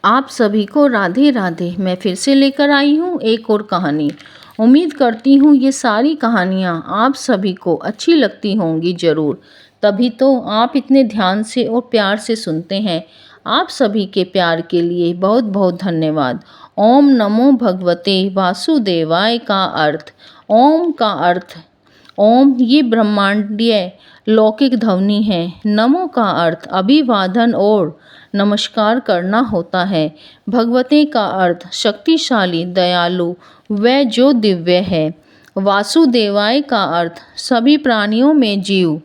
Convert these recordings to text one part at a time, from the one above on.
आप सभी को राधे राधे। मैं फिर से लेकर आई हूँ एक और कहानी। उम्मीद करती हूँ ये सारी कहानियाँ आप सभी को अच्छी लगती होंगी ज़रूर, तभी तो आप इतने ध्यान से और प्यार से सुनते हैं। आप सभी के प्यार के लिए बहुत बहुत धन्यवाद। ओम नमो भगवते वासुदेवाय का अर्थ। ओम का अर्थ ओम ये ब्रह्मांडीय लौकिक ध्वनि है। नमो का अर्थ अभिवादन और नमस्कार करना होता है। भगवते का अर्थ शक्तिशाली, दयालु व जो दिव्य है। वासुदेवाय का अर्थ सभी प्राणियों में जीव।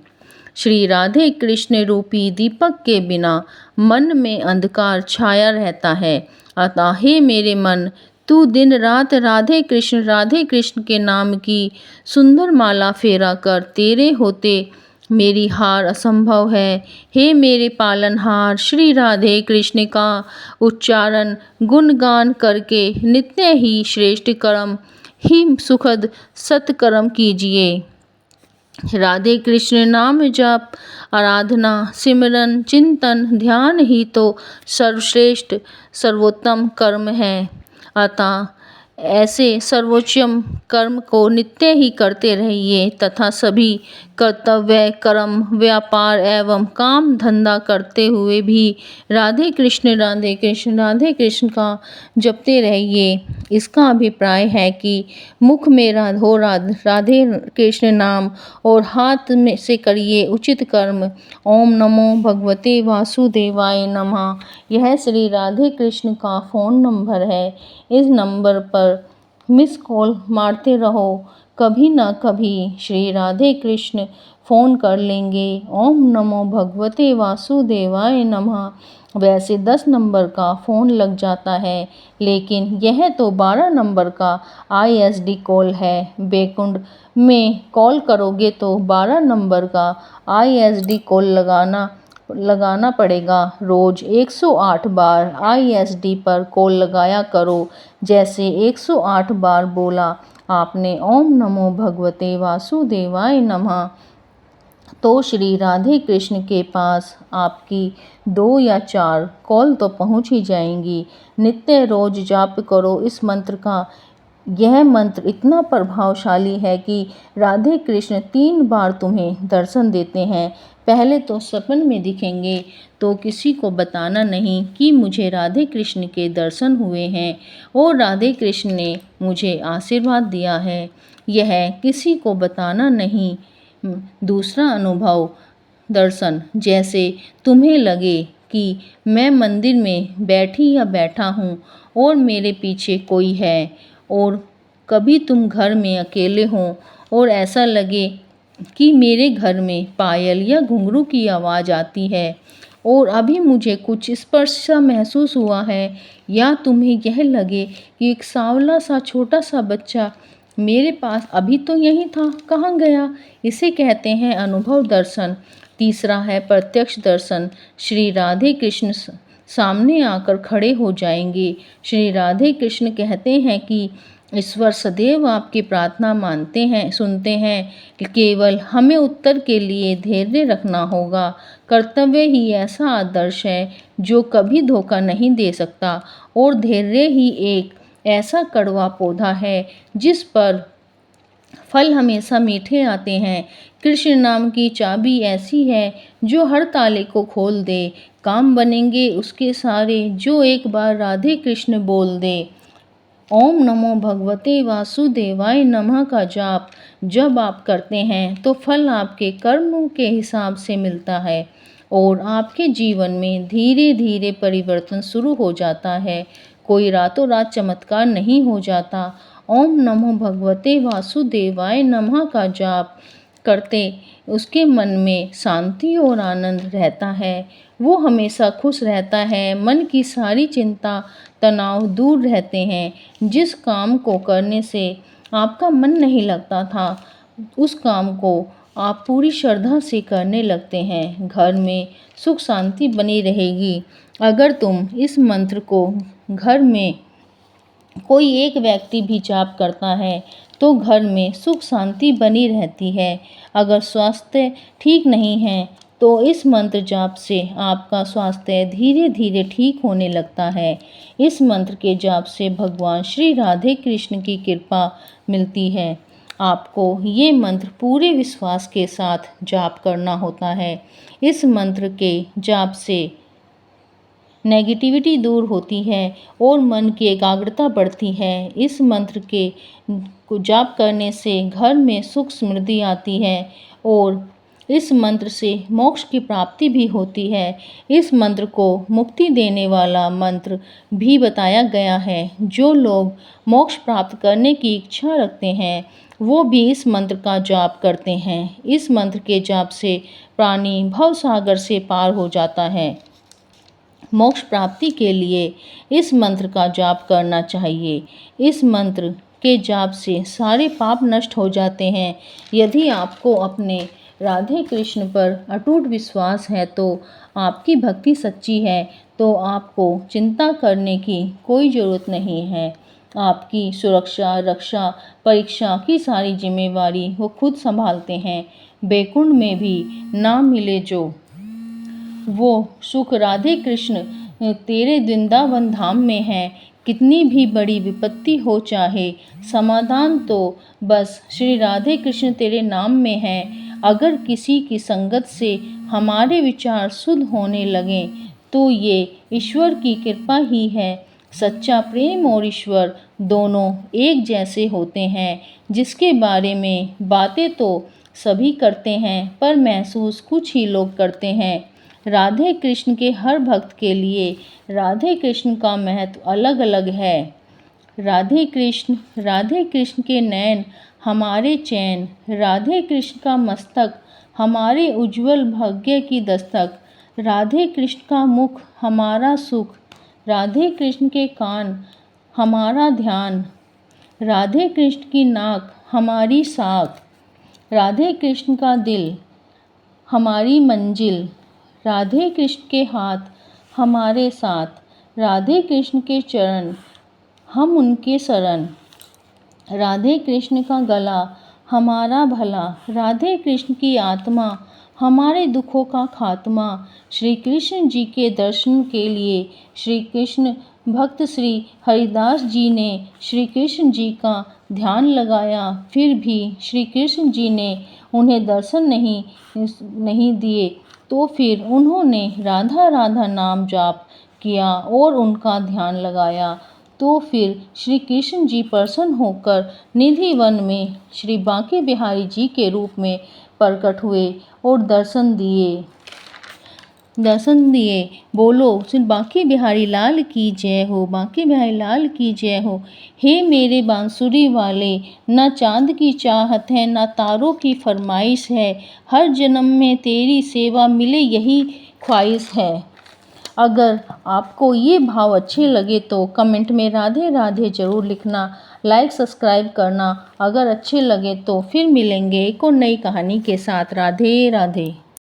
श्री राधे कृष्ण रूपी दीपक के बिना मन में अंधकार छाया रहता है। अतः हे मेरे मन, तू दिन रात राधे कृष्ण के नाम की सुंदर माला फेरा कर, तेरे होते मेरी हार असंभव है। हे मेरे पालनहार, श्री राधे कृष्ण का उच्चारण गुणगान करके नित्य ही श्रेष्ठ कर्म ही सुखद सत्कर्म कीजिए। राधे कृष्ण नाम जप, आराधना, सिमरन, चिंतन, ध्यान ही तो सर्वश्रेष्ठ सर्वोत्तम कर्म है। अतः ऐसे सर्वोच्चम कर्म को नित्य ही करते रहिए तथा सभी कर्तव्य, कर्म, व्यापार एवं काम धंधा करते हुए भी राधे कृष्ण का जपते रहिए। इसका अभिप्राय है कि मुख में राधे कृष्ण नाम और हाथ में से करिए उचित कर्म। ओम नमो भगवते वासुदेवाय नमः। यह श्री राधे कृष्ण का फ़ोन नंबर है। इस नंबर पर मिस कॉल मारते रहो, कभी ना कभी श्री राधे कृष्ण फ़ोन कर लेंगे। ओम नमो भगवते वासुदेवाय नमः। वैसे 10 नंबर का फ़ोन लग जाता है, लेकिन यह तो 12 नंबर का ISD कॉल है। बैकुंठ में कॉल करोगे तो 12 नंबर का ISD कॉल लगाना पड़ेगा। रोज़ 108 बार ISD पर कॉल लगाया करो। जैसे 108 बार बोला आपने ओम नमो भगवते वासुदेवाय नमः, तो श्री राधे कृष्ण के पास आपकी 2 या 4 कॉल तो पहुंच ही जाएंगी। नित्य रोज जाप करो इस मंत्र का। यह मंत्र इतना प्रभावशाली है कि राधे कृष्ण 3 बार तुम्हें दर्शन देते हैं। पहले तो सपन में दिखेंगे, तो किसी को बताना नहीं कि मुझे राधे कृष्ण के दर्शन हुए हैं और राधे कृष्ण ने मुझे आशीर्वाद दिया है। यह किसी को बताना नहीं। दूसरा अनुभव दर्शन, जैसे तुम्हें लगे कि मैं मंदिर में बैठी या बैठा हूँ और मेरे पीछे कोई है, और कभी तुम घर में अकेले हो और ऐसा लगे कि मेरे घर में पायल या घुंघरू की आवाज़ आती है और अभी मुझे कुछ स्पर्श सा महसूस हुआ है, या तुम्हें यह लगे कि एक सांवला सा छोटा सा बच्चा मेरे पास अभी तो यही था, कहाँ गया। इसे कहते हैं अनुभव दर्शन। तीसरा है प्रत्यक्ष दर्शन। श्री राधे कृष्ण सामने आकर खड़े हो जाएंगे। श्री राधे कृष्ण कहते हैं कि ईश्वर सदैव आपकी प्रार्थना मानते हैं, सुनते हैं। केवल हमें उत्तर के लिए धैर्य रखना होगा। कर्तव्य ही ऐसा आदर्श है जो कभी धोखा नहीं दे सकता, और धैर्य ही एक ऐसा कड़वा पौधा है जिस पर फल हमेशा मीठे आते हैं। कृष्ण नाम की चाबी ऐसी है जो हर ताले को खोल दे। काम बनेंगे उसके सारे जो एक बार राधे कृष्ण बोल दे। ओम नमो भगवते वासुदेवाय नमः का जाप जब आप करते हैं तो फल आपके कर्मों के हिसाब से मिलता है और आपके जीवन में धीरे धीरे परिवर्तन शुरू हो जाता है। कोई रातों रात चमत्कार नहीं हो जाता। ओम नमो भगवते वासुदेवाय नमः का जाप करते उसके मन में शांति और आनंद रहता है। वो हमेशा खुश रहता है। मन की सारी चिंता तनाव दूर रहते हैं। जिस काम को करने से आपका मन नहीं लगता था, उस काम को आप पूरी श्रद्धा से करने लगते हैं। घर में सुख शांति बनी रहेगी। अगर तुम इस मंत्र को घर में कोई एक व्यक्ति भी जाप करता है तो घर में सुख शांति बनी रहती है। अगर स्वास्थ्य ठीक नहीं है तो इस मंत्र जाप से आपका स्वास्थ्य धीरे धीरे ठीक होने लगता है। इस मंत्र के जाप से भगवान श्री राधे कृष्ण की कृपा मिलती है। आपको ये मंत्र पूरे विश्वास के साथ जाप करना होता है। इस मंत्र के जाप से नेगेटिविटी दूर होती है और मन की एकाग्रता बढ़ती है। इस मंत्र के को जाप करने से घर में सुख समृद्धि आती है और इस मंत्र से मोक्ष की प्राप्ति भी होती है। इस मंत्र को मुक्ति देने वाला मंत्र भी बताया गया है। जो लोग मोक्ष प्राप्त करने की इच्छा रखते हैं वो भी इस मंत्र का जाप करते हैं। इस मंत्र के जाप से प्राणी भवसागर से पार हो जाता है। मोक्ष प्राप्ति के लिए इस मंत्र का जाप करना चाहिए। इस मंत्र के जाप से सारे पाप नष्ट हो जाते हैं। यदि आपको अपने राधे कृष्ण पर अटूट विश्वास है तो आपकी भक्ति सच्ची है तो आपको चिंता करने की कोई ज़रूरत नहीं है। आपकी सुरक्षा रक्षा परीक्षा की सारी जिम्मेवारी वो खुद संभालते हैं। बैकुंठ में भी ना मिले जो वो सुख राधे कृष्ण तेरे वृंदावन धाम में है। कितनी भी बड़ी विपत्ति हो चाहे समाधान तो बस श्री राधे कृष्ण तेरे नाम में है। अगर किसी की संगत से हमारे विचार शुद्ध होने लगें तो ये ईश्वर की कृपा ही है। सच्चा प्रेम और ईश्वर दोनों एक जैसे होते हैं, जिसके बारे में बातें तो सभी करते हैं पर महसूस कुछ ही लोग करते हैं। राधे कृष्ण के हर भक्त के लिए राधे कृष्ण का महत्व अलग अलग है। राधे कृष्ण के नैन हमारे चैन, राधे कृष्ण का मस्तक हमारे उज्जवल भाग्य की दस्तक, राधे कृष्ण का मुख हमारा सुख, राधे कृष्ण के कान हमारा ध्यान, राधे कृष्ण की नाक हमारी साख, राधे कृष्ण का दिल हमारी मंजिल, राधे कृष्ण के हाथ हमारे साथ, राधे कृष्ण के चरण हम उनके शरण, राधे कृष्ण का गला हमारा भला, राधे कृष्ण की आत्मा हमारे दुखों का खात्मा। श्री कृष्ण जी के दर्शन के लिए श्री कृष्ण भक्त श्री हरिदास जी ने श्री कृष्ण जी का ध्यान लगाया, फिर भी श्री कृष्ण जी ने उन्हें दर्शन नहीं दिए तो फिर उन्होंने राधा राधा नाम जाप किया और उनका ध्यान लगाया। तो फिर श्री कृष्ण जी प्रसन्न होकर निधि वन में श्री बांके बिहारी जी के रूप में प्रकट हुए और दर्शन दिए। बोलो श्री बांके बिहारी लाल की जय हो, बांके बिहारी लाल की जय हो। हे मेरे बांसुरी वाले, न चांद की चाहत है न तारों की फरमाइश है, हर जन्म में तेरी सेवा मिले यही ख्वाहिश है। अगर आपको ये भाव अच्छे लगे तो कमेंट में राधे राधे ज़रूर लिखना, लाइक सब्सक्राइब करना। अगर अच्छे लगे तो फिर मिलेंगे एक और नई कहानी के साथ। राधे राधे।